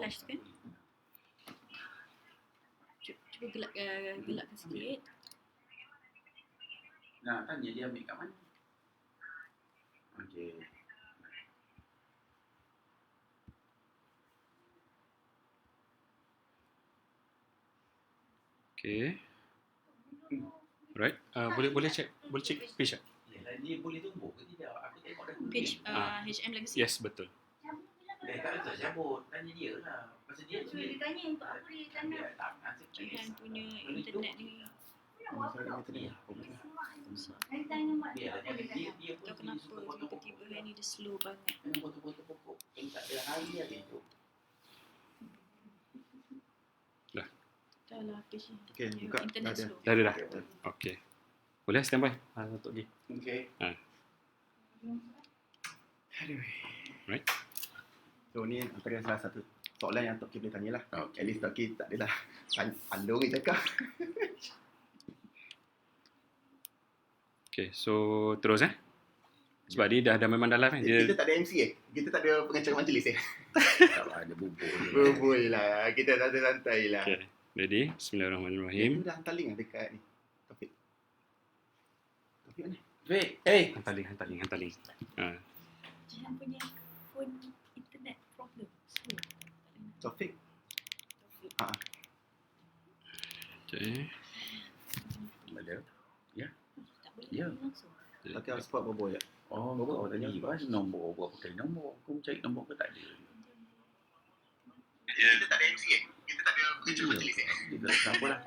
flash tu kan. Cuba gelapkan sikit. Nah, tanya dia ambil kat mana. Okey. Okay. Right. Boleh check page tak? Yalah, dia boleh tumbuh ke tidak? Aku tengok dah. Page HM Legacy. Yes, betul. Tak ada cabut. Tanya dia lah. Pasal dia sendiri Tanya untuk apa dia tanya. dia tak nasib. Jihan punya internet ni. Saya tanya mak dia. Biarlah dia pun Tak kenapa tiba-tiba hari ni dia slow banget. Memang potong-potong pokok. Yang tak ada hari dia hidup. Dah lah page ni. Okey, Yang buka. internet Dah ada. slow. Dah. Okay. Boleh standby untuk pergi. Okey. Aduh. Right. So ni antara salah satu soalan yang Tok Kim boleh tanyalah. Okey. At least Tok Kim tak adalah pandung ni cakap. Okay, so terus sebab dia dah memang dah live kan. Kita tak ada MC Kita tak ada pengacara majlis Tak ada bubur. Berbual lah. Kita santai-santai lah. Okay, ready? Bismillahirrahmanirrahim. Dia dah hantar link lah dekat ni. Taufik mana? Wait, hey. Hantar link. Jihan punya phone internet problem. Slow. Taufik. Okay. Ada. Tak boleh Ya. langsung. Tak kira spot berbual ya. Oh, kau tanya pas nombor. Aku pakai nombor. Aku cari nombor ke tak ada. Kita tak ada MC Kita tak ada pengacara majlis Dia tak apa lah.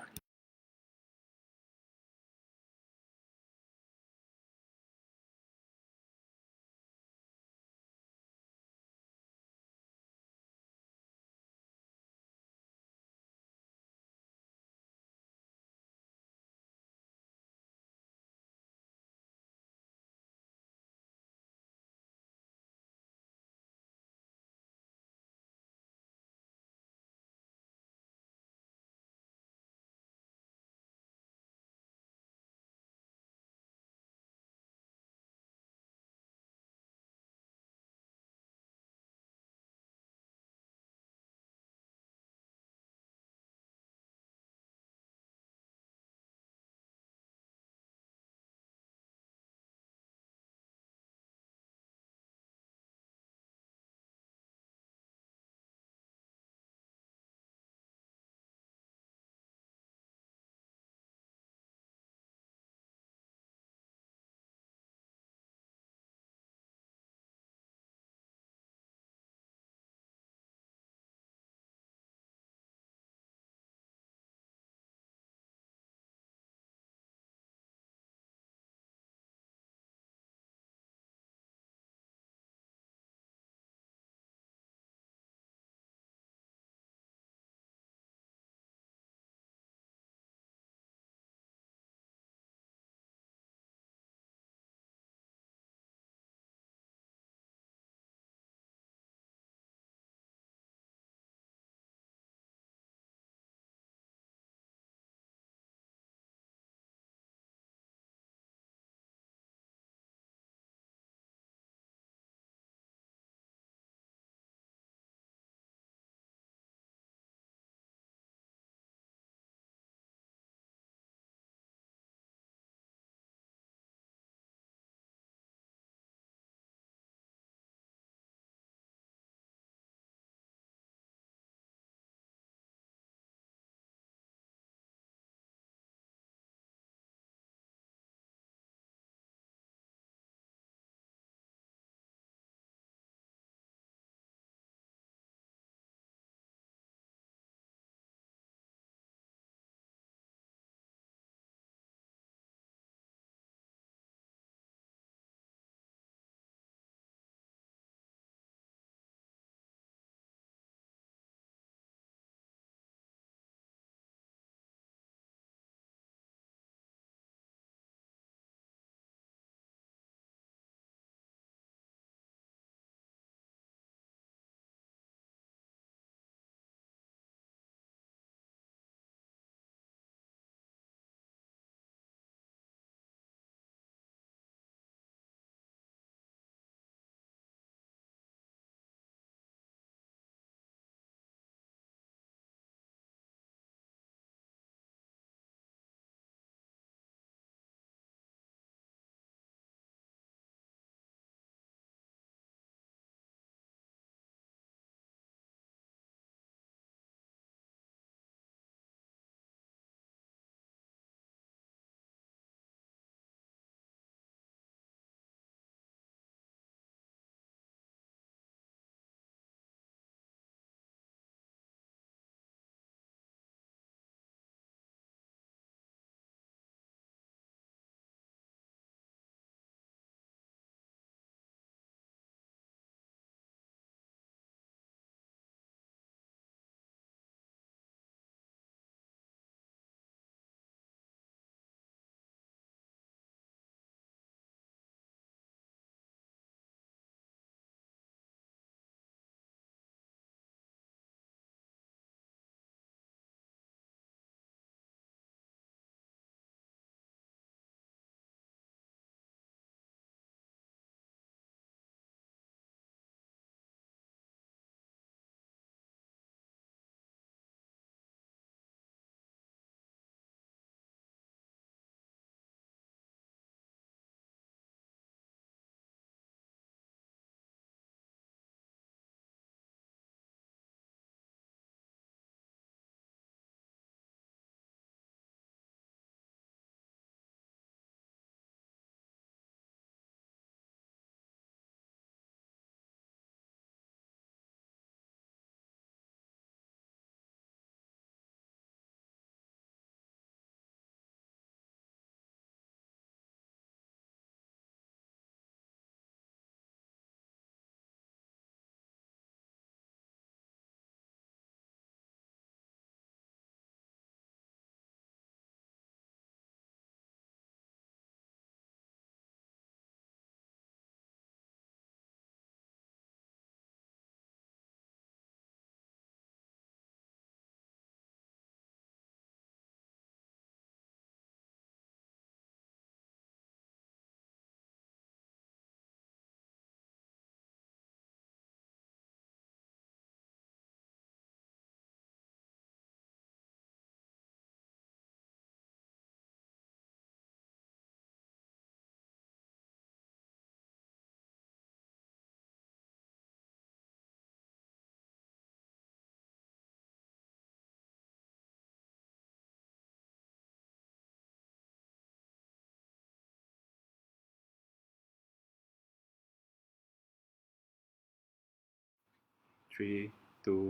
3, 2.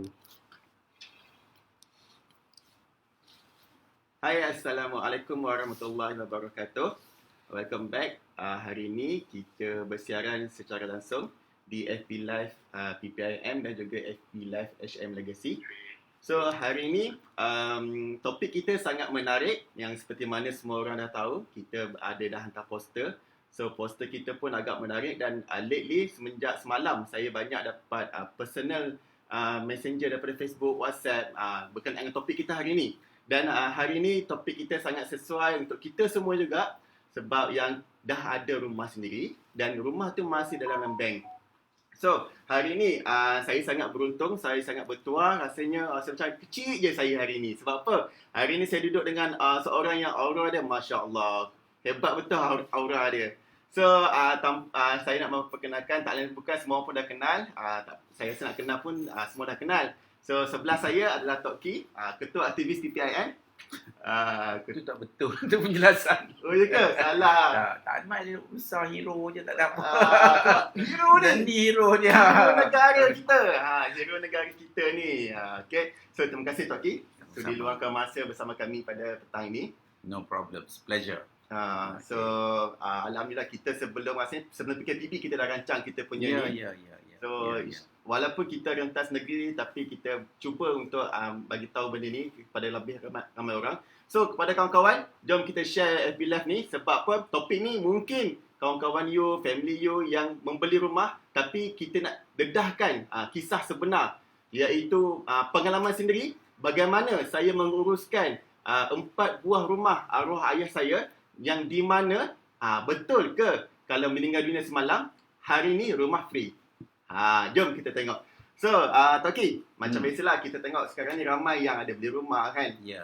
Hai, Assalamualaikum warahmatullahi wabarakatuh. Welcome back. Hari ini kita bersiaran secara langsung di FB Live PPIM dan juga FB Live HM Legacy. So, hari ini topik kita sangat menarik yang seperti mana semua orang dah tahu. Kita dah hantar poster. So, poster kita pun agak menarik dan lately semenjak semalam saya banyak dapat personal messenger daripada Facebook, WhatsApp berkenaan dengan topik kita hari ini. Dan hari ini topik kita sangat sesuai untuk kita semua juga sebab yang dah ada rumah sendiri dan rumah tu masih dalam bank. So, hari ini saya sangat beruntung, saya sangat bertuah, rasanya macam kecil je saya hari ini. Sebab apa? Hari ini saya duduk dengan seorang yang aura dia, Masya Allah. Hebat betul aura dia. So, saya nak memperkenalkan, tak lain bukan semua pun dah kenal. Saya rasa nak kenal pun semua dah kenal. So, sebelah saya adalah Tok Ki, Ketua Aktivis PPIM. Itu tak betul. Itu penjelasan. Oh, ya ke? Salah. Tak Ahmad dia besar hero je, tak ada apa. Hero ni. Dan hero dia. Hero negara kita. Hero negara kita ni. Okay. So, terima kasih Tok Ki. So, diluangkan masa bersama kami pada petang ini. No problems. Pleasure. So, alhamdulillah kita sebelum PKPB kita dah rancang kita punya ni. Ya. So, walaupun kita rentas negeri tapi kita cuba untuk bagi tahu benda ni kepada lebih ramai orang. So, kepada kawan-kawan, jom kita share FB Live ni sebab apa? Topik ni mungkin kawan-kawan you, family you yang membeli rumah tapi kita nak dedahkan kisah sebenar iaitu pengalaman sendiri bagaimana saya menguruskan 4 buah rumah arwah ayah saya yang di mana betul ke kalau meninggal dunia semalam hari ni rumah free. Jom kita tengok. So, Tok Ki, macam biasalah kita tengok sekarang ni ramai yang ada beli rumah kan. Ya.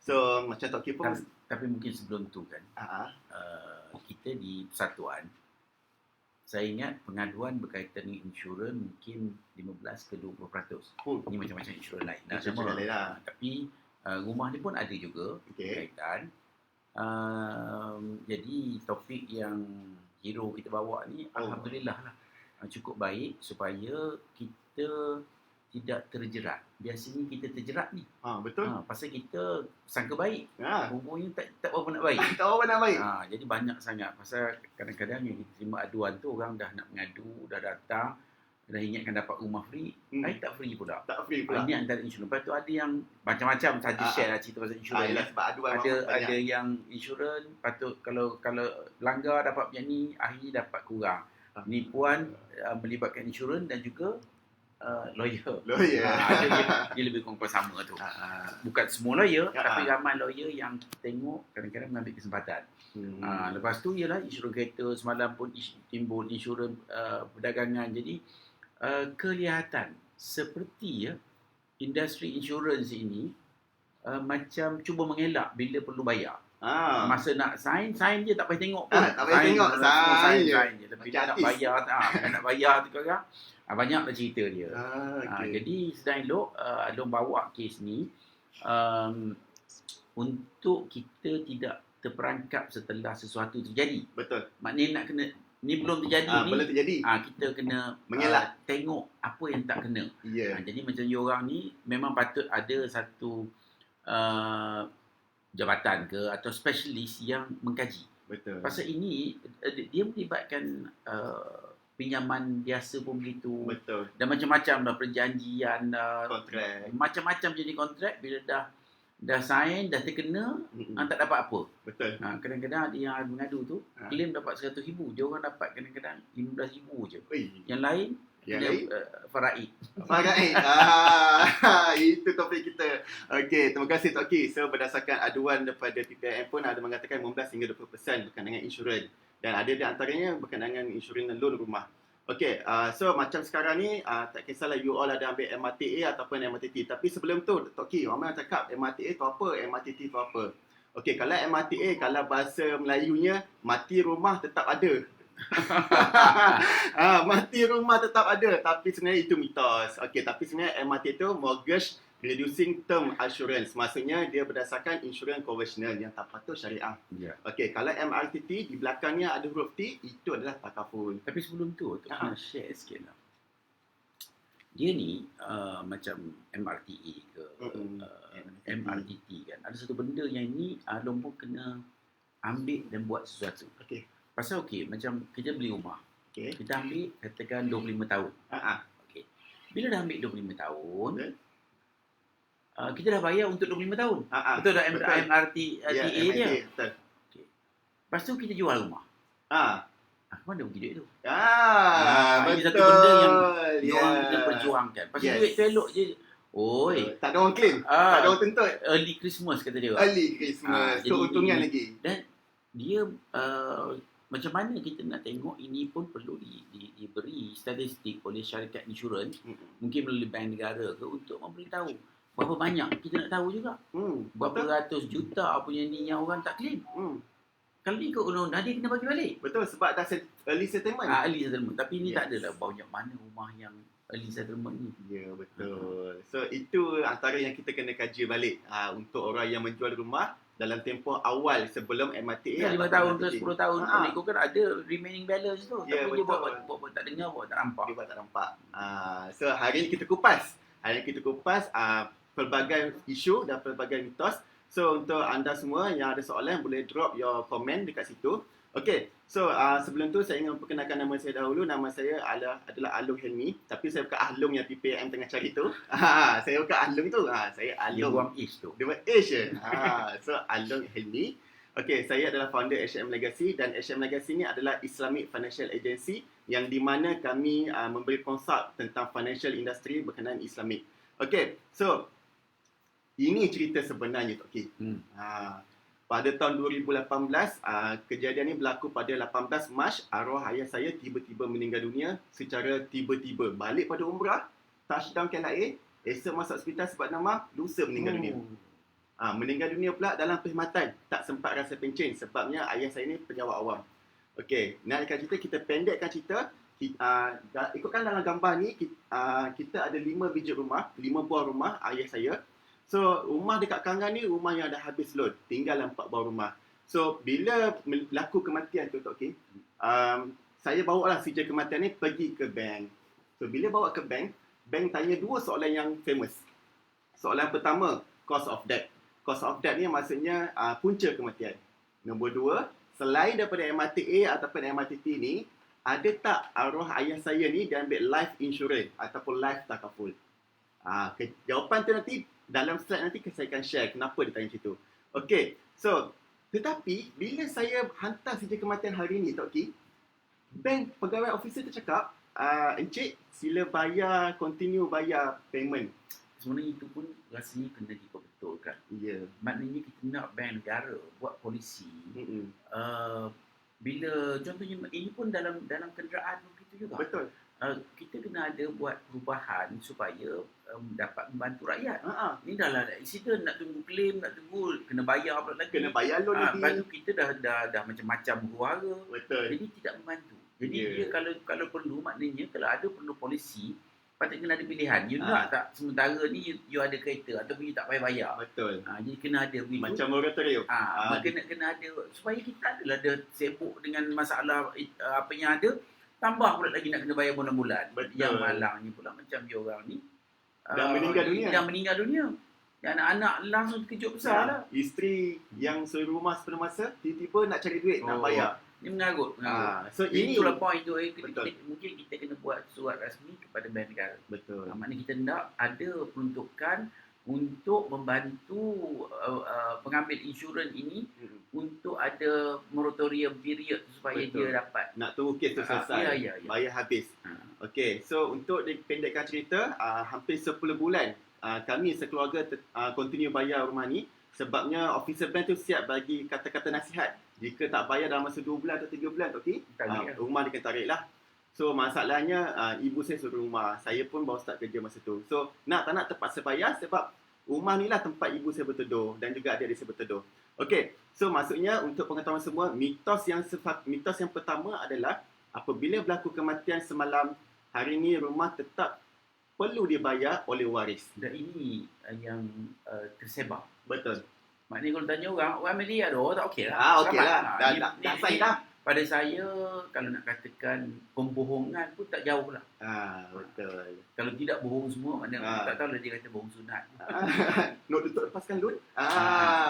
So, macam Tok Ki pun Tapi mungkin sebelum tu kan, kita di persatuan, saya ingat pengaduan berkaitan dengan insurans mungkin 15 ke 20%. Ini macam-macam insurans lain. Tapi rumah ni pun ada juga berkaitan. Jadi topik yang hero kita bawa ni, alhamdulillah lah. Cukup baik supaya kita tidak terjerat. Biasanya kita terjerat ni. Betul. Pasal kita sangka baik. Rupanya tak apa nak baik. Tak apa nak baik. Jadi banyak sangat. Pasal kadang-kadang yang kita terima aduan tu orang dah nak mengadu, dah datang, dah ingatkan dapat rumah free. Tak free pula. Tak free pula. Ini antara insurans. Lepas tu ada yang macam-macam saja share lah cerita pasal insurans. Sebab aduan ada yang insurans patut kalau langgar dapat macam ni, akhirnya dapat kurang. Penipuan melibatkan insurans dan juga lawyer. Dia lebih kurang sama tu. Bukan semua lawyer, tapi ramai lawyer yang tengok kadang-kadang mengambil kesempatan. Lepas tu ialah insurans kereta, semalam pun timbul insurans perdagangan. Jadi kelihatan seperti industri insurans ini macam cuba mengelak bila perlu bayar. Masa nak sign je tak payah tengok pun. Tak payah tengok, sign je. Tapi dia nak bayar, nak bayar tu kan. Banyaklah cerita dia. Jadi sedang elok Along bawa kes ni untuk kita tidak terperangkap setelah sesuatu terjadi. Betul. Maknanya nak kena ni belum terjadi ni. Belum terjadi. Kita kena mengelak, tengok apa yang tak kena. Jadi macam diorang ni memang patut ada satu jabatan ke atau spesialis yang mengkaji. Betul. Pasal ini dia melibatkan pinjaman biasa pun begitu. Betul. Dan macam-macam dah perjanjian, kontrak. Macam-macam jenis kontrak bila dah sign, dah terkena, tak dapat apa. Betul. Kadang-kadang ada yang mengadu tu, claim dapat 100,000, dia orang dapat kadang-kadang 15,000 je. Yang lain faraid. Itu topik kita. Okey, terima kasih Tok Ki. So, berdasarkan aduan daripada PPIM pun ada mengatakan 15 hingga 20% berkenaan dengan insurans. Dan ada di antaranya berkenaan dengan insurans loan rumah. Okey, so macam sekarang ni, tak kisahlah you all ada ambil MRTA ataupun MRTT. Tapi sebelum tu, Tok Ki, ramai yang cakap MRTA tu apa, MRTT tu apa. Okey, kalau MRTA, kalau bahasa Melayunya, mati rumah tetap ada. Mati rumah tetap ada, tapi sebenarnya itu mitos. Okey, tapi sebenarnya MRT itu Mortgage Reducing Term Assurance. Maksudnya dia berdasarkan insurans konvensional yang tak patuh syariah. Okey, kalau MRTT di belakangnya ada huruf T, itu adalah takaful. Tapi sebelum tu nak share sikit lah. Dia ni macam MRTA ke MRTT kan. Ada satu benda yang ni Long pun kena ambil dan buat sesuatu. Okey. Pasal macam kita beli rumah. Okey. Kita ambil katakan 25 tahun. Okey. Bila dah ambil 25 tahun, kita dah bayar untuk 25 tahun. Betul tak MRTA dia? Betul. Lepas tu kita jual rumah. Mana pergi duit tu? Ini Betul. satu benda yang diorang kena perjuangkan. Pasal duit tu elok je. Tak ada orang claim. Tak ada orang tuntut. Early Christmas kata dia. Early Christmas. Keuntungan lagi. Dan dia macam mana kita nak tengok ini pun perlu diberi statistik oleh syarikat insurans, mungkin melalui bank negara ke, untuk memberitahu berapa banyak kita nak tahu juga. Berapa ratus juta punya ni yang orang tak claim. Kalau ikut undang-undang dia kena bagi balik. Betul, sebab dah early settlement. Early settlement. Tapi ni tak adalah banyak mana rumah yang early settlement ni. Ya, betul. So itu antara yang kita kena kaji balik untuk orang yang menjual rumah dalam tempoh awal sebelum MRTA. 5 tahun ke 10 tahun tu kan ada remaining balance tu. Ya, Tapi dia betul. buat tak dengar, buat tak nampak. Dia buat tak nampak. So hari ni kita kupas. Pelbagai isu dan pelbagai mitos. So untuk anda semua yang ada soalan boleh drop your comment dekat situ. Okay, so sebelum tu saya ingin memperkenalkan nama saya dahulu. Nama saya adalah Alung Helmi. Tapi saya bukan Alung yang PPM tengah cari tu. Saya bukan Alung tu. Saya Dia Alung. buang ish tu. Dia buat H je. So Alung Helmi. Okay, saya adalah founder HM Legacy dan HM Legacy ni adalah Islamic Financial Agency yang di mana kami memberi konsult tentang financial industry berkenaan Islamik. Okay, so ini cerita sebenarnya Tok Ki. Pada tahun 2018, kejadian ini berlaku pada 18 Mac. Arwah ayah saya tiba-tiba meninggal dunia secara tiba-tiba. Balik pada umrah, touchdown KLIA, esok masuk hospital sebab demam, lusa meninggal dunia. Meninggal dunia pula dalam perkhidmatan. Tak sempat rasa pencen sebabnya ayah saya ni penyawat awam. Okey, nakkan cerita, kita pendekkan cerita. Ikutkan dalam gambar ni, kita ada 5 biji rumah, 5 buah rumah ayah saya. So, rumah dekat Kangan ni rumah yang dah habis loan. Tinggal 4 buah rumah. So, bila berlaku kematian tu, Tok Ki, saya bawa lah sijil kematian ni pergi ke bank. So, bila bawa ke bank, bank tanya 2 soalan yang famous. Soalan pertama, cost of debt. Cost of debt ni maksudnya punca kematian. Nombor 2, selain daripada MRTA ataupun MRTT ni, ada tak arwah ayah saya ni dia ambil life insurance ataupun life takaful? Jawapan tu nanti dalam slide nanti saya akan share kenapa dia tanya macam tu. Okey, so tetapi bila saya hantar sijil kematian hari ni Tok Ki, bank pegawai officer tu cakap, encik sila continue bayar payment. Sebenarnya itu pun rasanya kena diperbetulkan. Ya. Maknanya kita nak bank negara buat polisi. Bila contohnya ini pun dalam kenderaan begitu juga. Betul. Kita kena ada buat perubahan supaya dapat membantu rakyat. Ini dah lah accident, nak tunggu claim, nak tunggu kena bayar pula lagi. Kena bayar loan lagi. Lepas tu kita dah macam-macam huru-hara. Betul. Jadi tidak membantu. Jadi dia kalau perlu, maknanya kalau ada perlu polisi, patut kena ada pilihan. You nak tak sementara ni you ada kereta ataupun you tak payah bayar. Betul. Jadi kena ada begitu. Macam moratorium. Kena ada supaya kita adalah ada sibuk dengan masalah apa yang ada. Tambah pula lagi nak kena bayar bulan-bulan. Yang malangnya pula macam dia orang ni dah meninggal dunia. Dan anak-anak langsung terkejut besar lah. Isteri yang serumah sepenuh masa tiba-tiba nak cari duit, nak bayar. Ini mengarut. So itulah point tu. Mungkin kita kena buat surat rasmi kepada bank negara. Betul. Maknanya kita nak ada peruntukan untuk membantu pengambil insurans ini untuk ada moratorium period supaya dia dapat nak tunggu kes tu selesai. Bayar habis. Okey, so untuk dipendekkan cerita, hampir 10 bulan kami sekeluarga continue bayar rumah ni sebabnya officer bank tu siap bagi kata-kata nasihat. Jika tak bayar dalam masa 2 bulan atau 3 bulan, okey, rumah dia kena tarik lah. So masalahnya ibu saya suruh rumah. Saya pun baru start kerja masa tu. So nak tak nak terpaksa bayar sebab rumah ni lah tempat ibu saya berteduh dan juga adik-adik saya berteduh. Okey, so maksudnya untuk pengetahuan semua, mitos yang pertama adalah apabila berlaku kematian semalam, hari ni rumah tetap perlu dibayar oleh waris. Dan ini yang tersebar. Betul. Maknanya kalau tanya orang Melia tu tak okey lah. Okey lah. Dah sign dah. pada saya kalau nak katakan pembohongan pun tak jauh lah. Betul. Kalau tidak bohong semua, mana Ah. tak tahu lah dia kata bohong sunat. Note untuk lepaskan loan.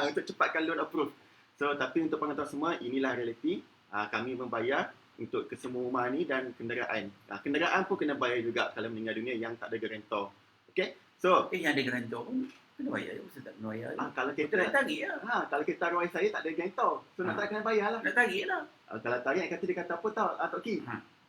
Untuk cepatkan loan approve. So, tapi untuk penonton semua, inilah realiti. Kami membayar untuk kesemua rumah ni dan kenderaan. Kenderaan pun kena bayar juga kalau meninggal dunia yang tak ada guarantor. Okay? So, Yang ada garantor pun kena bayar. Masa tak kena bayar. kalau Kita nak kereta tarik lah. kalau kereta arwah saya tak ada guarantor. So, nak tak kena bayar lah. Nak tarik lah. Kalau tarik dia kata apa tau, Tok Ki?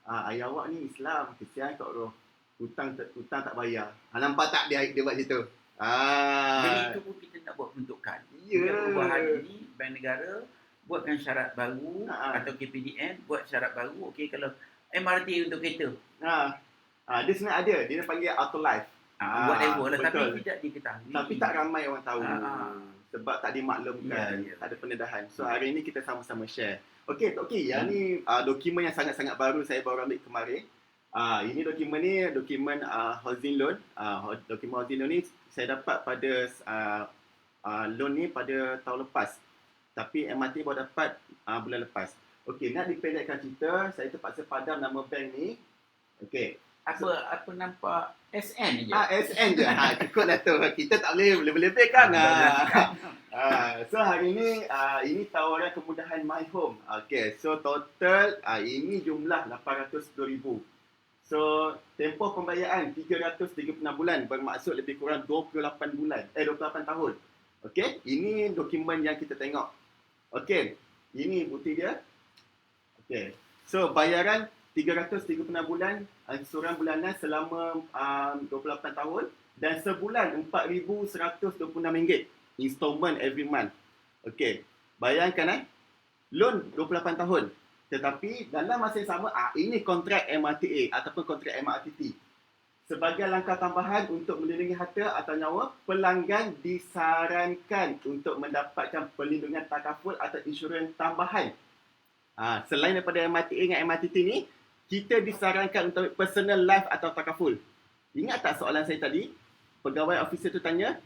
Ayah awak ni Islam, kesian kat roh. Hutang tak bayar. Nampak tak dia buat situ? Jadi itu pun kita nak buat peruntukan. Ya. Perubahan ini, Bank Negara buatkan syarat baru atau KPDN buat syarat baru. Okey, kalau MRT untuk kereta. Dia sebenarnya ada. Dia panggil auto life. Whatever lah. Tapi betul. tidak diketahui. Tapi tak ramai orang tahu. Ah. Sebab tak dimaklumkan. Ya. Tak ada pendedahan. So hari ini kita sama-sama share. Okey, Tok Ki, yang ni dokumen yang sangat-sangat baru saya baru ambil kemarin. Ini dokumen housing loan. Dokumen housing loan ni saya dapat pada loan ni pada tahun lepas. Tapi MRT baru dapat bulan lepas. Okey, nak dipendekkan cerita, saya terpaksa padam nama bank ni. Okey. Apa nampak SN je. SN je. Cukup lah tu. Kita tak boleh lebih-lebih kan. So hari ini tawaran kemudahan My Home. Okay, so total ini jumlah 810,000. So tempoh pembayaran 336 bulan, bermaksud lebih kurang 28 tahun. Okay, ini dokumen yang kita tengok. Okay, ini bukti dia. Okay, so bayaran 336 bulan, ansuran bulanan selama 28 tahun dan sebulan RM4,126 installment every month. Okey, bayangkan loan 28 tahun. Tetapi dalam masa yang sama ini kontrak MRTA ataupun kontrak MRTT. Sebagai langkah tambahan untuk melindungi harta atau nyawa, pelanggan disarankan untuk mendapatkan perlindungan takaful atau insurans tambahan. Selain daripada MRTA dengan MRTT ni, kita disarankan untuk personal life atau takaful. Ingat tak soalan saya tadi? Pegawai officer tu tanya,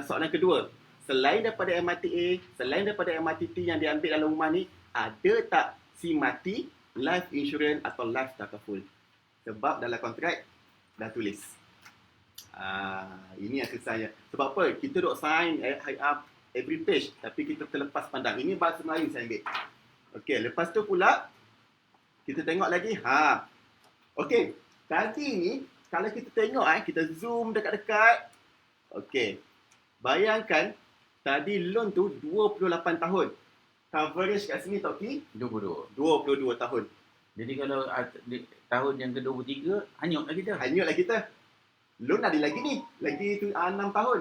soalan kedua, selain daripada MRTA, selain daripada MRTT yang diambil dalam rumah ni, ada tak si mati life insurance atau life takaful? Sebab dalam kontrak dah tulis. Ini yang saya. Sebab apa? Kita duk sign every page, tapi kita terlepas pandang. Ini bahasa Melayu saya ambil. Okey, lepas tu pula kita tengok lagi. Okey, tadi ni kalau kita tengok kita zoom dekat-dekat. Okey. Bayangkan tadi loan tu 28 tahun. Coverage kat sini Tok Ki 22 tahun. Jadi kalau tahun yang ke-23 hanyutlah kita. Hanyutlah kita. Loan ada lagi ni. Lagi tu 6 tahun.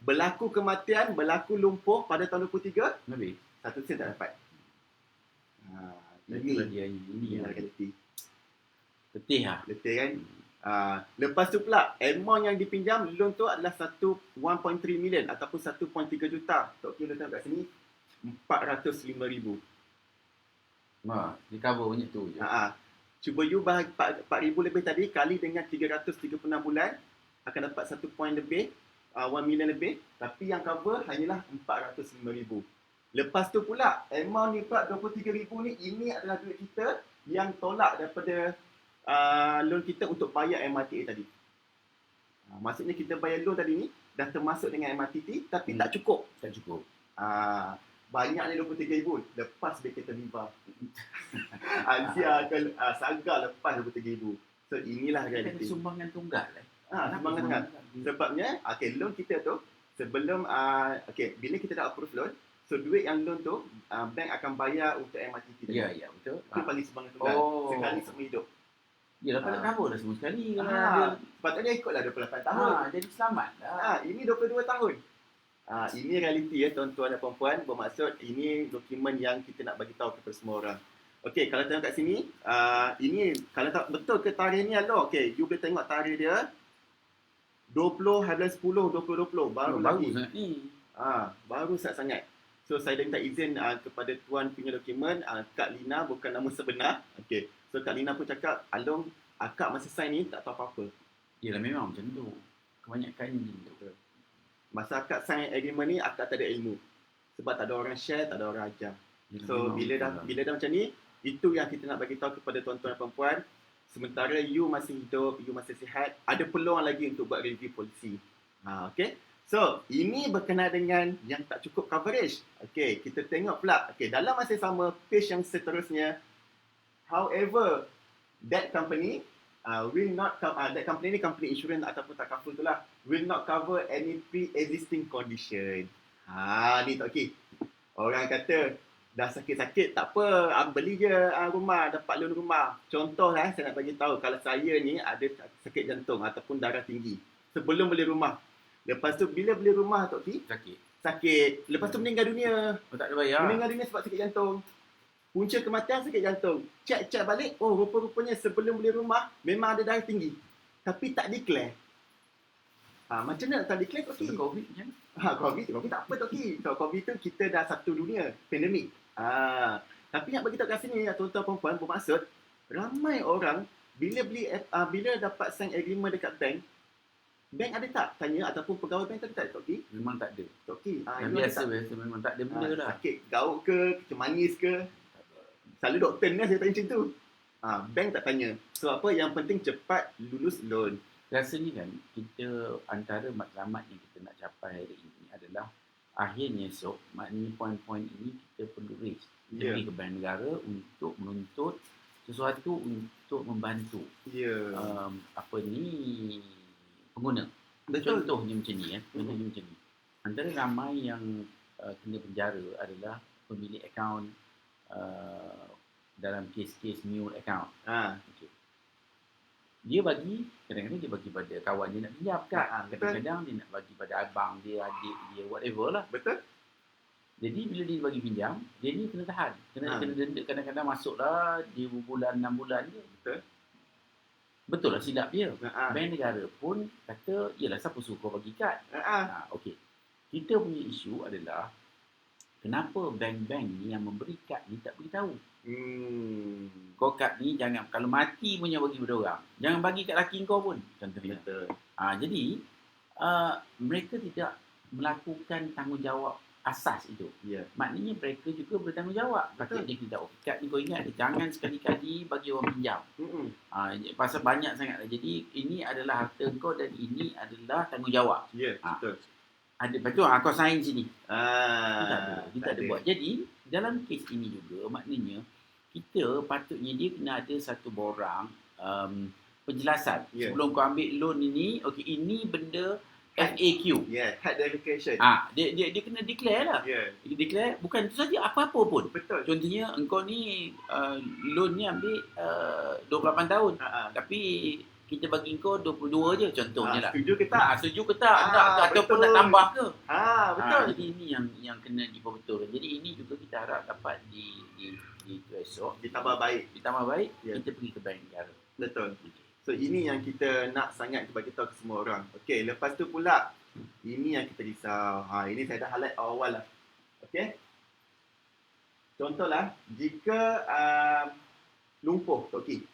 Berlaku kematian, berlaku lumpuh pada tahun 23, Lebih. 1 sen tak dapat. Itulah dia ini yang letih. letih lah. Letih kan? Lepas tu pula, amount yang dipinjam loan tu adalah 1.3 million ataupun 1.3 juta. Tok Ki letak kat sini 405,000. Dia cover banyak tu je. Cuba you bahagi 4,000 lebih tadi kali dengan 336 bulan akan dapat 1 point lebih, 1 million lebih, tapi yang cover hanyalah 405,000. Lepas tu pula amount ni pula 23,000 ni, ini adalah duit kita yang tolak daripada loan kita untuk bayar MRTA tadi. Maksudnya kita bayar loan tadi ni dah termasuk dengan MRTT tapi tak cukup. Tak cukup. Banyaknya 23,000 lepas duit kita riba. Ansia akan saga lepas 23,000. So inilah realiti. Sumbangan tunggal Sumbangan tunggal. Sebabnya loan kita tu sebelum bila kita dah approve loan, so duit yang loan tu bank akan bayar untuk MRTT. Ya, betul. Itu panggil sumbangan tunggal. Sekali seumur hidup. Yelah, kalau cover dah semua sekali. Sepatutnya ikutlah 28 tahun. Jadi selamat lah. Ini 22 tahun. Ini realiti ya tuan-tuan dan puan-puan. Bermaksud ini dokumen yang kita nak bagi tahu kepada semua orang. Okey, kalau tengok kat sini, ini kalau tak betul ke tarikh ni Allah. Okey, you boleh tengok tarikh dia 20/10/2020 baru lagi. Sangat ni. Baru sangat. So saya dah minta izin kepada tuan punya dokumen, Kak Lina, bukan nama sebenar. Okey. So Kak Lina pun cakap, Along, akak masa sign ni tak tahu apa-apa. Yelah, memang macam tu. Kebanyakan macam tu. Masa akak sign agreement ni, akak tak ada ilmu. Sebab tak ada orang share, tak ada orang ajar. Yelah, So bila dah macam ni, Itu yang kita nak bagi tahu kepada tuan-tuan dan puan-puan. Sementara you masih hidup, you masih sihat, ada peluang lagi untuk buat review polisi. Okay. So, ini berkenaan dengan yang tak cukup coverage. Okay, kita tengok pula. Okay, dalam masa yang sama, page yang seterusnya. However, that company will not cover, that company ni company insurance ataupun takaful tu lah, will not cover any pre-existing condition. Ni tak okey. Orang kata, dah sakit-sakit, tak apa, beli je rumah, dapat loan rumah. Contoh lah, saya nak bagi tahu, kalau saya ni ada sakit jantung ataupun darah tinggi, sebelum beli rumah. Lepas tu, bila beli rumah, Tok Ki, sakit. Lepas tu meninggal dunia. Tak ada bayar. Meninggal dunia sebab sakit jantung. Punca kematian sakit jantung. Cek balik, oh rupa-rupanya sebelum beli rumah, memang ada darah tinggi. Tapi tak declare. Macam mana tak declare, Tok Ki? COVID macam COVID tak apa, Tok Ki. Kalau COVID tu, kita dah satu dunia, pandemik. Tapi nak bagi tahu kat sini, tuan-tuan perempuan, bermaksud, ramai orang, bila dapat sign agreement dekat bank ada tak tanya ataupun pegawai bank tak, Tok Ki? Memang tak ada. Tok Ki, Yang biasa memang tak ada benda lah. Sakit gaut ke, kecil manis ke? Selalu doktor ni saya tanya macam tu. Bank tak tanya. So apa yang penting cepat lulus loan. Rasanya kan, kita antara matlamat yang kita nak capai hari ini adalah akhirnya esok, maknanya poin-poin ini kita perlu raise. Pergi ke bank negara untuk menuntut sesuatu untuk membantu pengguna. Betul. Contohnya macam ni contohnya macam ni. Antara ramai yang kena penjara adalah pemilik akaun dalam kes-kes mule account. Okay. Dia bagi, kadang-kadang dia bagi pada kawan dia nak pinjam kan. Kadang-kadang dia nak bagi pada abang dia, adik dia, whatever lah. Betul. Jadi bila dia bagi pinjam, dia ni kena tahan. Kena denda, kadang-kadang masuklah dia berbulan, 6 bulan je. Betul lah silap dia. Bank negara pun kata, yalah siapa suruh kau bagi kad. Okey. Kita punya isu adalah kenapa bank-bank ni yang memberi kad ni tak beritahu. Kau kad ni jangan, kalau mati punya bagi pada orang. Jangan bagi kat laki kau pun. Contohnya. Jadi mereka tidak melakukan tanggungjawab asas itu. Maknanya mereka juga bertanggungjawab. Patut dia tidak kad ni kau ingat, jangan sekali-kali bagi orang pinjam. Pasal banyak sangat. Jadi ini adalah harta kau dan ini adalah tanggungjawab. Betul. Ada betul kau sign sini. Kita ada buat. Jadi dalam kes ini juga maknanya kita patutnya dia kena ada satu borang penjelasan. Sebelum kau ambil loan ini, okey ini benda FAQ. Head verification. Dia kena declare lah. Dia declare bukan itu saja, apa-apa pun. Betul. Contohnya engkau ni loan ni ambil 28 tahun. Tapi kita bagi kau 22 je contohnya lah. Setuju ke tak? Setuju ke tak? Ataupun nak tambah ke? Betul. Jadi ini yang kena diperbetul. Jadi ini juga kita harap dapat di esok. Ditambah baik. Kita pergi ke bank negara. Betul. So ini yang kita nak sangat bagi tahu ke semua orang. Okey, lepas tu pula ini yang kita risau. Ini saya dah highlight awal lah. Okey. Contohlah jika lumpuh, Tok Ki,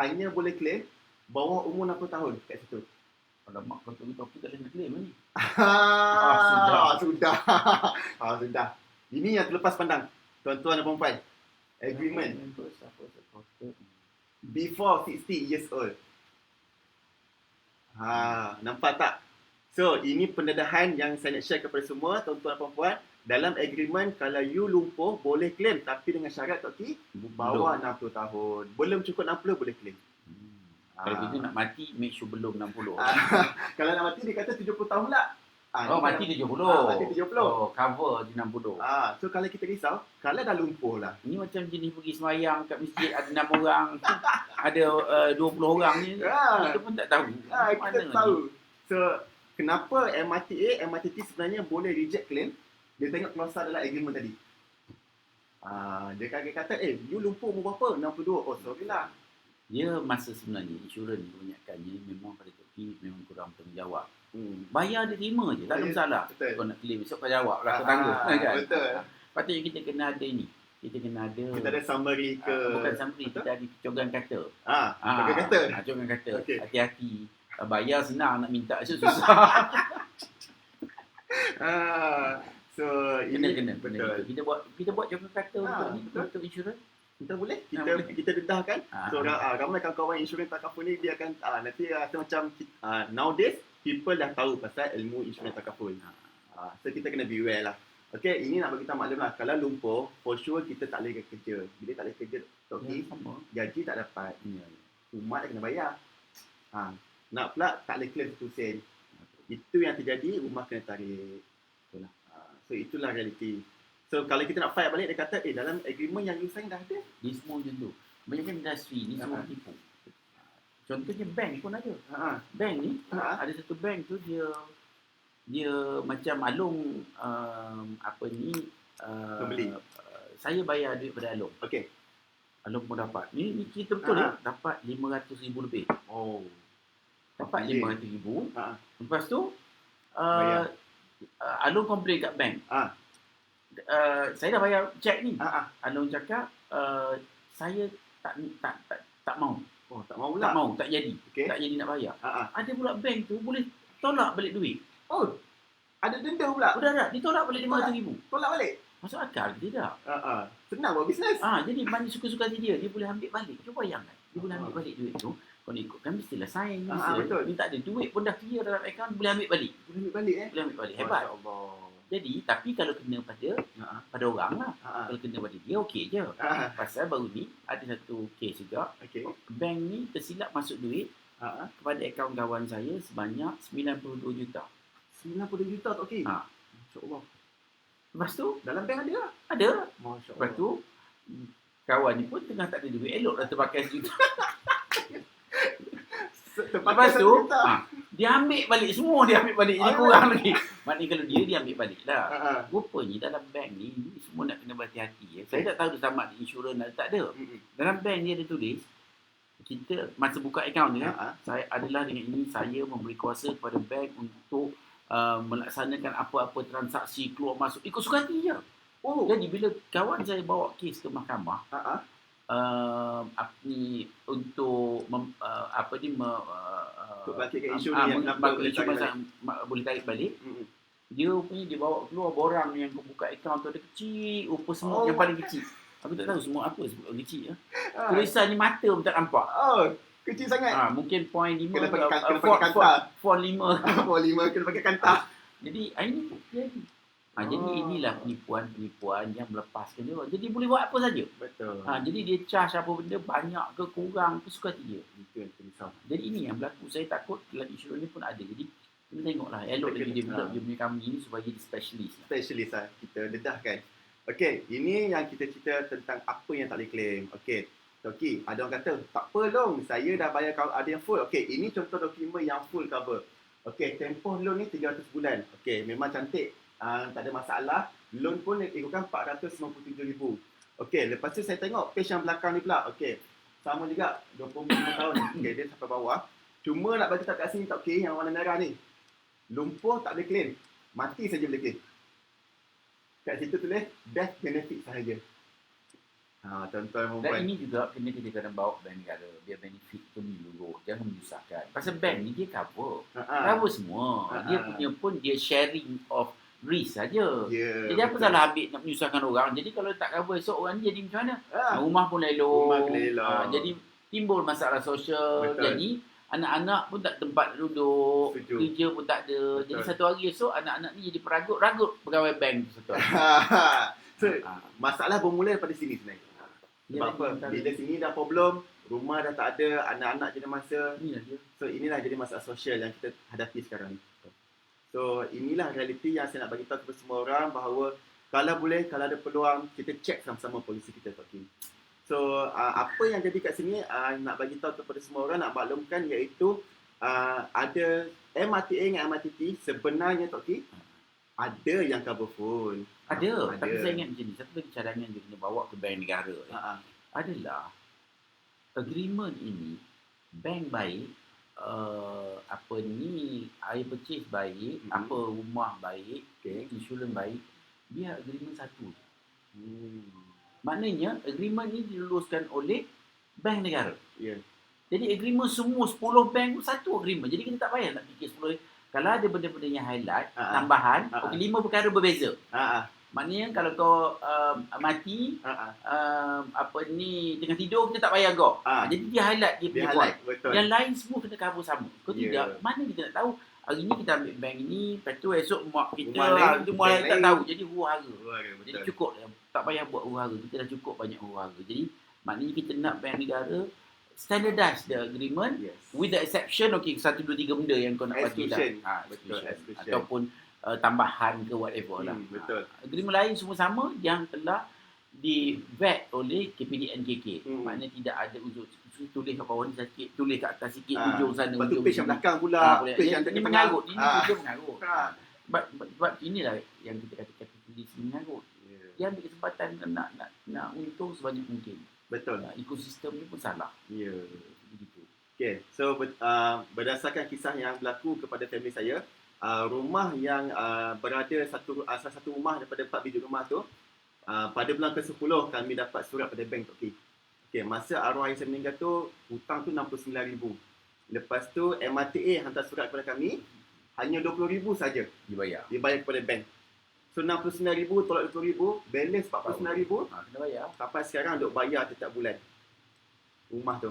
hanya boleh claim bawah umur 60 tahun kat situ. Alamak, kau tahu Tok Ki tak boleh claim ni. Sudah. Ini yang terlepas pandang. Tuan-tuan dan puan-puan. Agreement. Before 60 years old. Nampak tak? So, ini pendedahan yang saya nak share kepada semua tuan-tuan dan puan-puan. Dalam agreement, kalau you lumpuh, boleh claim. Tapi dengan syarat, Tok Ki, bawah 60 tahun. Belum cukup 60, boleh claim. Kalau kita nak mati, make sure belum 60. Kalau nak mati, dia kata 70 tahun pula. Mati 70. Mati 70. Cover je 60. So kalau kita risau, kalau dah lumpuh lah. Ini macam jenis pergi semayang kat masjid, ada 6 orang, ada 20 orang ni. Kita pun tak tahu. Kita tahu. So, kenapa MRTA, MRTT sebenarnya boleh reject claim? Dia tengok klausa dalam agreement tadi. Dia kata, you lumpuh umur berapa? 62. Oh, sorry lah. Dia masa sebenarnya insurans kebanyakannya memang pada tepi memang kurang bertanggungjawab. Bayar dia terima je, tak ada masalah. Betul. Kau nak claim besok kau jawab lah, kau tangguh kan. Betul. Patutnya kita kena ada ini. Kita ada summary ke? Bukan summary, kita ada cogan kata. Cogan kata. Cogan kata. Okay. Hati-hati. Bayar senang, nak minta susah. So ini kena. betul. Kita buat cogan kata untuk ni, untuk insurans. Kita boleh? Ah, Kita boleh. kita dedahkan. So ramai kawan-kawan insurans takaful ni dia akan nanti rasa macam nowadays people dah tahu pasal ilmu insurans takaful. So kita kena beware lah. Okay, ini nak bagi tahu maklum lah. Kalau lumpur, for sure kita tak boleh kerja. Bila tak boleh kerja, Ya, sama. gaji tak dapat. Ya. Rumah dah kena bayar. Nak pula tak boleh claim 1 sen. Itu yang terjadi, rumah kena tarik. Itulah. So itulah realiti. So kalau kita nak fight balik, dia kata, dalam agreement yang you sign dah ada. Dia semua macam tu. Banyak industri ni semua tipu. Contohnya bank pun ada. Bank ni, ada satu bank tu dia macam Along Pembeli. Saya bayar duit pada Along. Okay. Along pun dapat. Ni kita betul dapat 500,000 lebih. Oh. Dapat Okay. 500,000. Lepas tu Bayar. Along komplain kat bank. Saya dah bayar cek ni. Along cakap saya tak mau. Oh, tak mau Tak pula. mau, tak jadi. Okay. Tak jadi nak bayar. Ada pula bank tu boleh tolak balik duit. Oh. Ada denda pula. Udah tak? Dia tolak balik 500,000. Tolak balik. Masuk akal ke tidak? Senang buat bisnes. Jadi mana suka-suka hati dia boleh ambil balik. Cuba bayangkan. Dia boleh ambil balik duit tu. Kalau ikutkan mestilah sign. Betul. Ni tak ada duit pun dah clear dalam akaun, boleh ambil balik. Boleh ambil balik Boleh ambil balik. Hebat. Masya Allah. Jadi, tapi kalau kena pada orang lah. Kalau kena pada dia, okey je. Pasal baru ni, ada satu kes juga. Okay. Bank ni tersilap masuk duit kepada akaun kawan saya sebanyak 92 juta. 90 juta tak okey. Masya Allah. Lepas tu, Dalam bank ada. ada. Masya Lepas tu, kawan ni pun tengah tak ada duit. Elok dah terpakai sejuta. Lepas tu, dia ambil balik semua. Dia ambil balik. Jadi kurang lagi. Maknanya kalau dia ambil balik lah. Rupanya dalam bank ni semua nak kena berhati-hati. Saya tak tahu dia tamat di insurans atau tak ada. Dalam bank dia ada tulis, kita masa buka akaun ni saya adalah dengan ini saya memberi kuasa kepada bank untuk melaksanakan apa-apa transaksi keluar masuk ikut suka hati je. Jadi bila kawan saya bawa kes ke mahkamah, untuk bangkitkan isu ni yang kenapa boleh tarik balik. Boleh tarik balik. Dia punya dia bawa keluar borang yang buka akaun tu ada kecil, rupa semut yang paling kecil. Aku tak tahu semut apa sebut kecil. Tulisannya mata pun tak nampak. Kecil sangat. Mungkin point 5 Kena pakai kanta. font 5. Font 5 kena pakai kanta. Jadi ini jadi. Jadi inilah penipuan yang melepaskan dia. Jadi boleh buat apa saja. Betul. Jadi dia charge apa benda banyak ke kurang ke suka hati dia. Itu yang risau. Jadi ini yang berlaku. Saya takut dalam insurans ni pun ada. Jadi kita tengoklah elok lagi dia buat dia punya company ni supaya jadi specialist lah. Specialist lah kita dedahkan. Okey, ini yang kita cerita tentang apa yang tak boleh claim. Okey. Okey, ada orang kata, tak apa dong, saya dah bayar ada yang full. Okey, ini contoh dokumen yang full cover. Okey, tempoh loan ni 300 bulan. Okey, memang cantik. Tak ada masalah. Loan pun ikutkan 497,000. Okey, lepas tu saya tengok page yang belakang ni pula. Okey, sama juga 25 tahun. Okey, dia sampai bawah. Cuma nak bagi tahu kat sini tak okey, yang warna merah ni. Lumpur tak boleh claim. Mati saja boleh claim. Kat situ tulis death benefit sahaja. Tuan-tuan Dan perempuan. ini juga kena kita kena bawa bank negara. Biar benefit tu menyeluruh. Jangan menyusahkan. Pasal bank ni dia cover. Cover semua. Dia punya pun dia sharing of risk saja. Jadi apa salah ambil nak menyusahkan orang. Jadi kalau tak cover esok orang ni jadi macam mana? Rumah pun lelong. Jadi timbul masalah sosial. Betul. Jadi anak-anak pun tak tempat duduk. Setuju. Kerja pun tak ada. Betul. Jadi satu hari esok anak-anak ni jadi peragut-ragut pegawai bank tu satu hari. So, masalah bermula daripada sini sebenarnya. Sebab apa? Bila sini dah problem, rumah dah tak ada, anak-anak jadi masa. Inilah dia. So inilah jadi masalah sosial yang kita hadapi sekarang ni. So inilah realiti yang saya nak bagi tahu kepada semua orang bahawa kalau boleh, kalau ada peluang, kita cek sama-sama polisi kita talking. So apa yang jadi kat sini nak bagi tahu kepada semua orang, nak maklumkan iaitu ada MRTA dengan MRTT sebenarnya talking ada yang cover full. Ada. Tapi saya ingat macam ni. Satu lagi cadangan dia kena bawa ke bank negara. Adalah agreement ini bank baik, air purchase baik, rumah baik, insurans baik, biar agreement satu. Maknanya agreement ni diluluskan oleh bank negara. Jadi agreement semua 10 bank satu agreement. Jadi kita tak payah nak fikir 10. Kalau ada benda-benda yang highlight, tambahan, 5 perkara berbeza. Maknanya kalau kau mati apa ni tengah tidur kita tak payah kau. Jadi dia highlight dia punya point. Betul. Yang lain semua kena cover sama. Kau Ya. tidak, mana kita nak tahu hari ni kita ambil bank ini, lepas tu esok mak kita Rumah lain, rumah lain bank tak lain. tahu. Jadi huru-hara. Jadi Betul. cukup tak payah buat huru-hara. Kita dah cukup banyak huru-hara. Jadi maknanya kita nak bank negara standardize the agreement Yes. with the exception, okay, 1, 2, 3 benda yang kau nak bagi lah. Exclusion. Exclusion. Betul, exclusion. Ataupun tambahan ke whatever lah. Betul. Agreement lain semua sama yang telah di-vet oleh KPDNKK. Maknanya tidak ada unsur tulis kat bawah ni sakit, tulis kat atas sikit, ujung sana, Lepas tu ujung page yang sini. belakang pula. Boleh. Page yang Ini tengah-tengah. mengarut. Ini dia mengarut. Sebab inilah yang kita kata kapitalis mengarut. Dia ambil kesempatan nak untung sebanyak mungkin. Betul. Ekosistem ni pun salah. Ya. Begitu. Okay, so berdasarkan kisah yang berlaku kepada family saya, rumah yang berada salah satu rumah daripada 4 biji rumah tu, pada bulan ke-10 kami dapat surat pada bank Tok Ki. Okay, masa arwah ayah saya meninggal tu, hutang tu 69,000. Lepas tu MRTA hantar surat kepada kami, hanya 20,000 saja Dibayar. dibayar kepada bank. So 69,000 tolak 20,000, balance 49,000. Kena bayar. Sampai sekarang duk bayar setiap bulan rumah tu.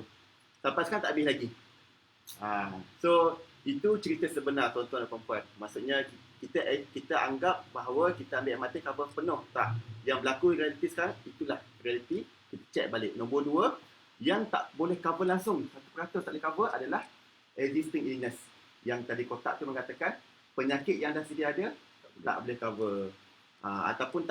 Sampai sekarang tak habis lagi. So itu cerita sebenar tuan-tuan dan puan-puan. Maksudnya kita anggap bahawa kita ambil MRT cover penuh. Tak. Yang berlaku realiti sekarang, itulah realiti. Kita check balik. Nombor 2, yang tak boleh cover langsung, 1% tak boleh cover adalah existing illness. Yang tadi kotak tu mengatakan penyakit yang dah sedia ada tak boleh cover. Ataupun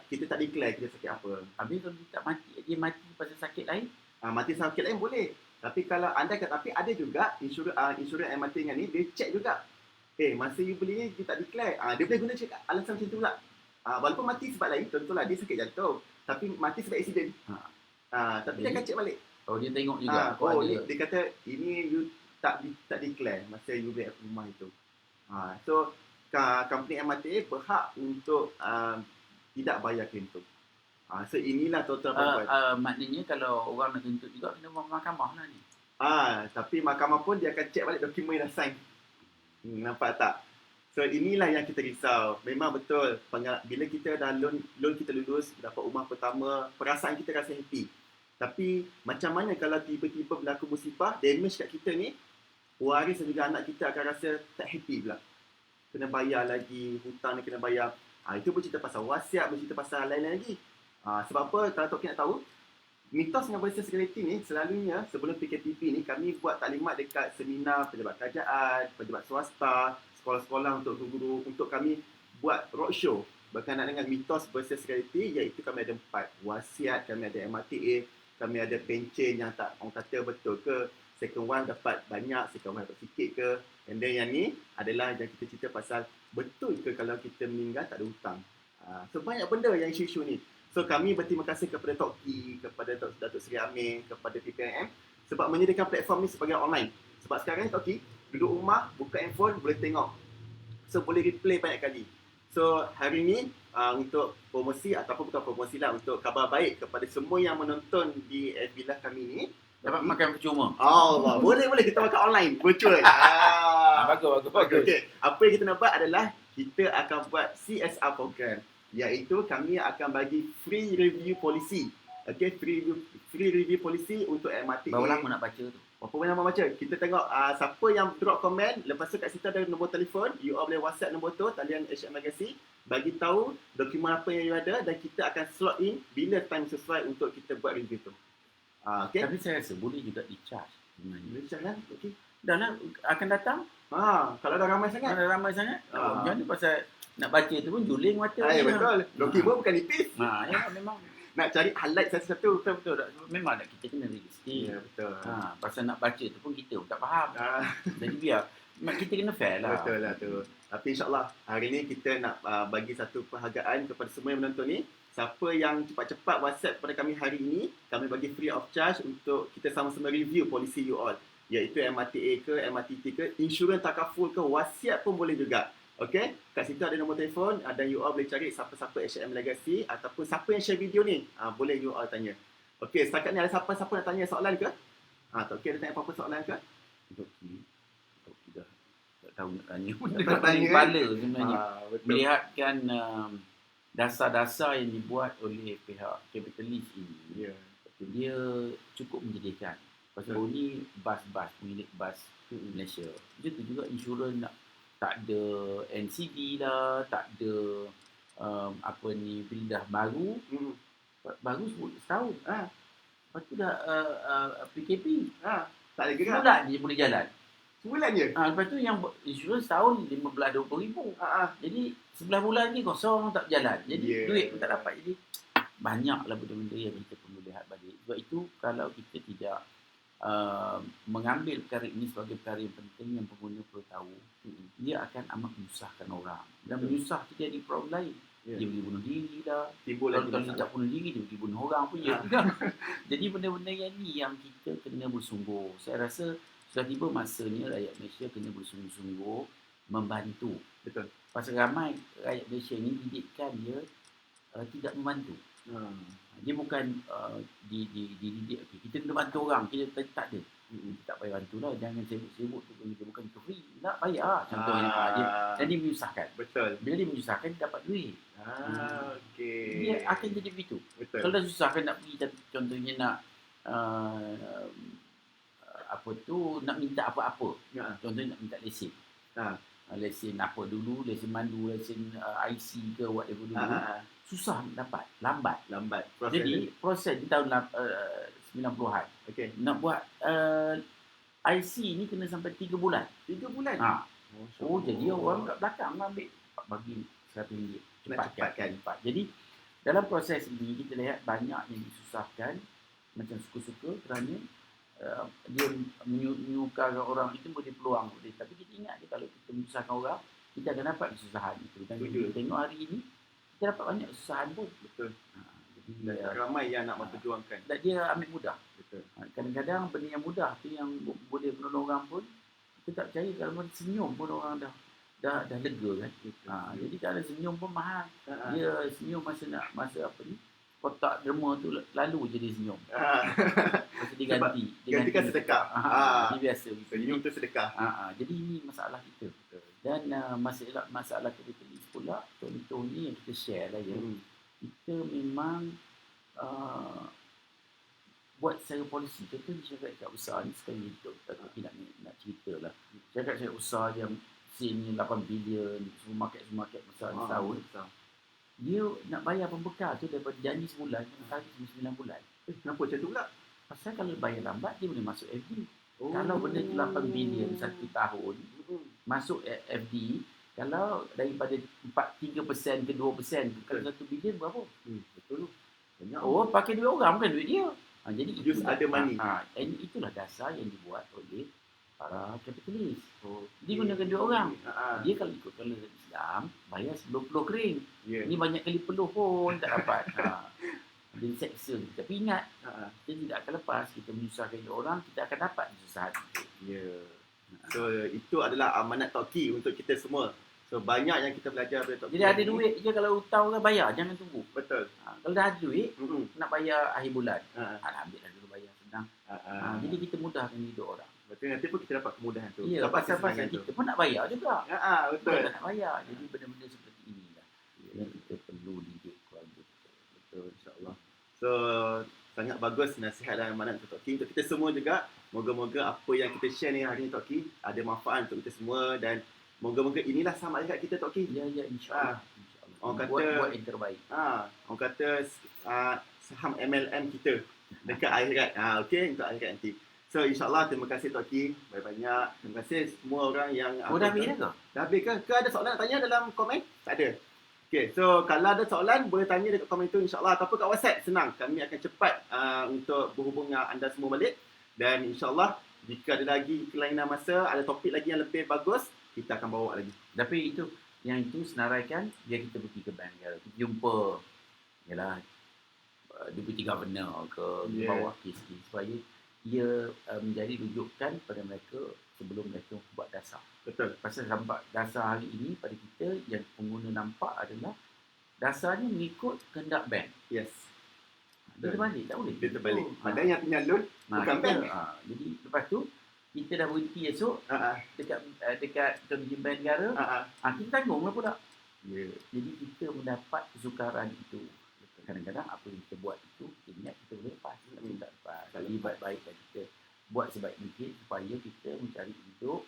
kita tak declare kita sakit apa. Habis kalau dia tak mati, dia mati pasal sakit lain. Mati sakit lain boleh. Tapi kalau anda tapi ada juga insurans MRT dengan ni dia check juga. Masa you beli ni dia tak declare. Dia boleh guna check alasan macam tu pula. Walaupun mati sebab lain, contohlah dia sakit jantung, tapi mati sebab accident. Tapi dia akan check balik. Oh, dia tengok juga. Dia kata ini you tak declare masa you beli rumah itu. So company MRT berhak untuk tidak bayar claim tu. So inilah total maknanya kalau orang nak tuntut juga kena mahkamah lah ni. Tapi mahkamah pun dia akan check balik dokumen yang dah sign. Nampak tak? So inilah yang kita risau. Memang betul bila kita dah loan kita lulus, dapat rumah pertama, perasaan kita rasa happy. Tapi macam mana kalau tiba-tiba berlaku musibah, damage kat kita ni, waris dan juga anak kita akan rasa tak happy pula. Kena bayar lagi, hutang ni kena bayar. Itu bercerita pasal wasiat, bercerita pasal lain-lain lagi. Sebab apa, kalau Tok Ki nak tahu, mitos dengan Malaysia Security ni selalunya sebelum PKPP ni kami buat taklimat dekat seminar pejabat kerajaan, pejabat swasta, sekolah-sekolah untuk guru, untuk kami buat roadshow berkenaan dengan mitos versus security, iaitu kami ada 4 wasiat, kami ada MRTA, kami ada pencen yang tak orang kata betul ke, second one dapat banyak, second one dapat sikit ke, and then yang ni adalah yang kita cerita pasal betul ke kalau kita meninggal tak ada hutang. So banyak benda yang isu-isu ni. So kami berterima kasih kepada Tok Ki, kepada Datuk Seri Amir, kepada PPIM sebab menyediakan platform ni sebagai online. Sebab sekarang Tok Ki duduk rumah, buka handphone, boleh tengok. So boleh replay banyak kali. So hari ni untuk promosi ataupun bukan promosi lah, untuk kabar baik kepada semua yang menonton di FB Live kami ni. Dapat makan percuma. Allah, boleh kita makan online, virtual. Bagus. Okay. Apa yang kita nak buat adalah kita akan buat CSR program, iaitu kami akan bagi free review policy. Okay, free review policy untuk MRTA. Berapa lama nak baca tu? Berapa banyak nak baca? Kita tengok siapa yang drop komen. Lepas tu kat situ ada nombor telefon. You all boleh WhatsApp nombor tu, talian HM Legacy. Bagi tahu dokumen apa yang you ada dan kita akan slot in bila time sesuai untuk kita buat review tu. Okay? Tapi saya rasa boleh juga di-charge. Boleh jalan? Okay. Dah lah, akan datang. Kalau dah ramai sangat. Ada ramai sangat. Jangan pasal nak baca tu pun juling mata. Ya, betul. Dokumen bukan nipis. Ya, memang. Nak cari highlight satu-satu. Betul. Memang kita kena realistik. Ya, betul. Pasal nak baca tu pun kita pun tak faham. Jadi biar kita kena fair lah. Betul lah tu. Tapi insyaAllah hari ni kita nak bagi satu penghargaan kepada semua yang menonton ni. Siapa yang cepat-cepat WhatsApp kepada kami hari ini, kami bagi free of charge untuk kita sama-sama review polisi you all. Iaitu MRTA ke, MRTT ke, insurans takaful ke, wasiat pun boleh juga. Okay? Kat situ ada nombor telefon dan you all boleh cari siapa-siapa HM Legacy ataupun siapa yang share video ni. Boleh you all tanya. Okay, setakat ni ada siapa-siapa nak tanya soalan ke? Tok Ki ada tanya apa-apa soalan ke? Tok Ki dah tak tahu nak tanya. Tak tanya, Kepala sebenarnya. Betul. Melihatkan dasar-dasar yang dibuat oleh pihak kapitalis ini, Ya. dia cukup menjadikan. Pasal ni bas-bas, pemilik bas Malaysia. Begitu juga insurans tak ada NCD lah, tak ada bila dah baru setahun. Lepas tu dah PKP. Tak ada gerak. Sebulan dia boleh jalan. Sebulan je. Lepas tu yang insurans setahun 15-20 ribu. Jadi 11 bulan ni kosong tak berjalan. Jadi duit pun tak dapat. Jadi banyaklah benda-benda yang kita perlu lihat balik. Sebab itu kalau kita tidak mengambil perkara ini sebagai perkara yang penting yang pengguna perlu tahu, dia akan amat menyusahkan orang. Dan menyusah jadi problem lain. Dia boleh bunuh diri dah. Kalau dia tak bunuh diri, dia boleh bunuh orang pun. Jadi benda-benda yang ni yang kita kena bersungguh. Saya rasa sudah tiba masanya rakyat Malaysia kena bersungguh-sungguh membantu. Betul. Pasal ramai rakyat Malaysia ni didikan dia tidak membantu. Dia bukan dididik, okay, kita kena bantu orang, kita tak ada. Tak payah bantu lah, jangan sibuk-sibuk tu, kita bukan itu free, nak bayar contohnya. Dia menyusahkan. Betul. Bila dia menyusahkan, dia dapat duit. Okey. Dia akan jadi begitu. Betul. Kalau dah susahkan nak pergi, contohnya nak nak minta apa-apa. Contohnya nak minta lesen. Lesen apa dulu, lesen mandu, lesen IC ke whatever dulu. Susah nak dapat, lambat. Jadi proses di tahun 90-an. Okey. Nak buat IC ni kena sampai 3 bulan. 3 bulan. Jadi orang kat belakang ambil bagi RM100. Cepatkan. Jadi dalam proses ini kita lihat banyak yang disusahkan macam suka-suka kerana dia menyukarkan orang itu boleh peluang boleh. Tapi kita ingat dia, kalau kita menyusahkan orang, kita akan dapat kesusahan itu. Dan kita tengok hari ini kita dapat banyak kesusahan pun. Betul. Jadi ramai yang nak memperjuangkan. Dan dia ambil mudah. Betul. Kadang-kadang benda yang mudah tu yang boleh menolong orang pun kita tak percaya. Kalau senyum pun orang dah lega kan. Jadi kalau senyum pun mahal. Dia senyum masa kotak derma tu lalu je dia senyum. Lepas dia gantikan sedekah. Ini biasa. Senyum tu sedekah. Jadi ini masalah kita. Dan masalah kapitalis pula, contohnya yang kita share lah ya. Kita memang buat secara polisi. Contohnya syarikat usaha ni sekali tapi nak cerita lah. Syarikat usaha yang SIM 8 bilion, supermarket besar setahun. Dia nak bayar pembekal tu daripada janji sebulan sampai 9 bulan. Kenapa macam tu pula? Pasal kalau bayar lambat dia boleh masuk FD. Kalau benda tu 8 bilion 1 tahun masuk FD, kalau daripada 3% ke 2%, kalau 1 bilion berapa? Betul. Banyak. Pakai duit orang bukan duit dia. Jadi use ada money. Itulah dasar yang dibuat oleh para kapitalis. Dia gunakan duit orang. Dia kalau ikut kalau Islam bayar sebelum peluh kering. Ni banyak kali peluh pun tak dapat. Jadi seksa. Tapi ingat, kita tidak akan lepas kita menyusahkan orang, kita akan dapat kesusahan itu. So itu adalah amanat Talkie untuk kita semua. So banyak yang kita belajar dari Talkie. Jadi ada duit je, kalau hutang orang bayar, jangan tunggu. Betul. Kalau dah ada duit, nak bayar akhir bulan. Alhamdulillah dulu bayar senang. Jadi kita mudahkan hidup orang. Betul, nanti pun kita dapat kemudahan tu. Ya, pasal-pasal kita pun nak bayar juga. Betul. Kita nak bayar. Jadi benda-benda seperti inilah yang kita perlu didik keluarga kita. Betul, insyaAllah. So, sangat bagus nasihat dan amanat untuk Talkie. Untuk kita semua juga, moga-moga apa yang kita share ni hari ni Talkie ada manfaat untuk kita semua dan moga-moga inilah sama dekat kita Talkie. Ya, insyaAllah. Orang kata buat yang terbaik. Orang kata saham MLM kita dekat akhirat. Okey, untuk akhirat nanti. So insyaAllah terima kasih Talkie banyak-banyak. Terima kasih semua orang yang dah habis dah ke? Dah habis ke? Ke ada soalan nak tanya dalam komen? Tak ada. Okay, so kalau ada soalan boleh tanya dekat komen tu insyaAllah. Ataupun kat WhatsApp, senang. Kami akan cepat untuk berhubung dengan anda semua balik. Dan insyaAllah jika ada lagi kelainan masa, ada topik lagi yang lebih bagus, kita akan bawa lagi. Tapi yang itu senaraikan biar kita pergi ke bank negara. Kita jumpa yalah deputy governor ke bawah kes-kes supaya ia menjadi rujukan pada mereka sebelum mereka buat dasar. Betul. Pasal sampai dasar hari ini pada kita yang pengguna nampak adalah dasarnya mengikut kehendak bank. Yes. Dia terbalik, tak boleh. Dia terbalik. Padahal yang punya loan bukan bank. Jadi lepas tu kita dah berhenti esok dekat contohnya bank negara. Kita tanggung lah pula. Ya. Jadi kita mendapat kesukaran itu. Kadang-kadang apa yang kita buat itu, kita ingat kita boleh lepas. Tapi tak lepas. Jadi baik-baiklah kita buat sebaik mungkin supaya kita mencari hidup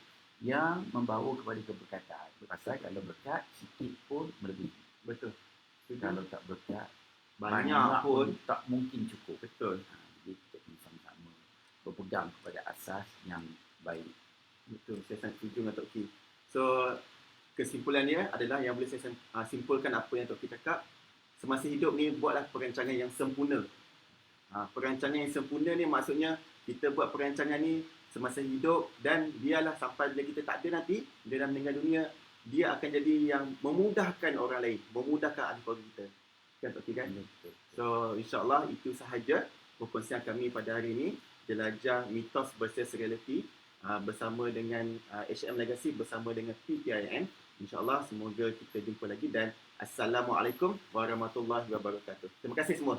yang membawa kepada keberkatan. Pasal kalau berkat, sikit pun melebihi. Betul. Kalau tak berkat, Banyak pun tak mungkin cukup. betul. Jadi kita kena sama-sama berpegang kepada asas yang baik. Betul, saya sangat setuju dengan Tok Ki. So, kesimpulan dia adalah yang boleh saya simpulkan apa yang Tok Ki cakap. Semasa hidup ni, buatlah perancangan yang sempurna. Perancangan yang sempurna ni maksudnya kita buat perancangan ni semasa hidup dan biarlah sampai bila kita tak ada nanti, bila dah meninggal dunia, dia akan jadi yang memudahkan orang lain, memudahkan ahli keluarga kita. Kan Tok Ki kan? So, insyaAllah itu sahaja perkongsian kami pada hari ini. Jelajah mitos versus reality bersama dengan HM Legacy, bersama dengan PPIM. InsyaAllah semoga kita jumpa lagi dan Assalamualaikum warahmatullahi wabarakatuh. Terima kasih semua.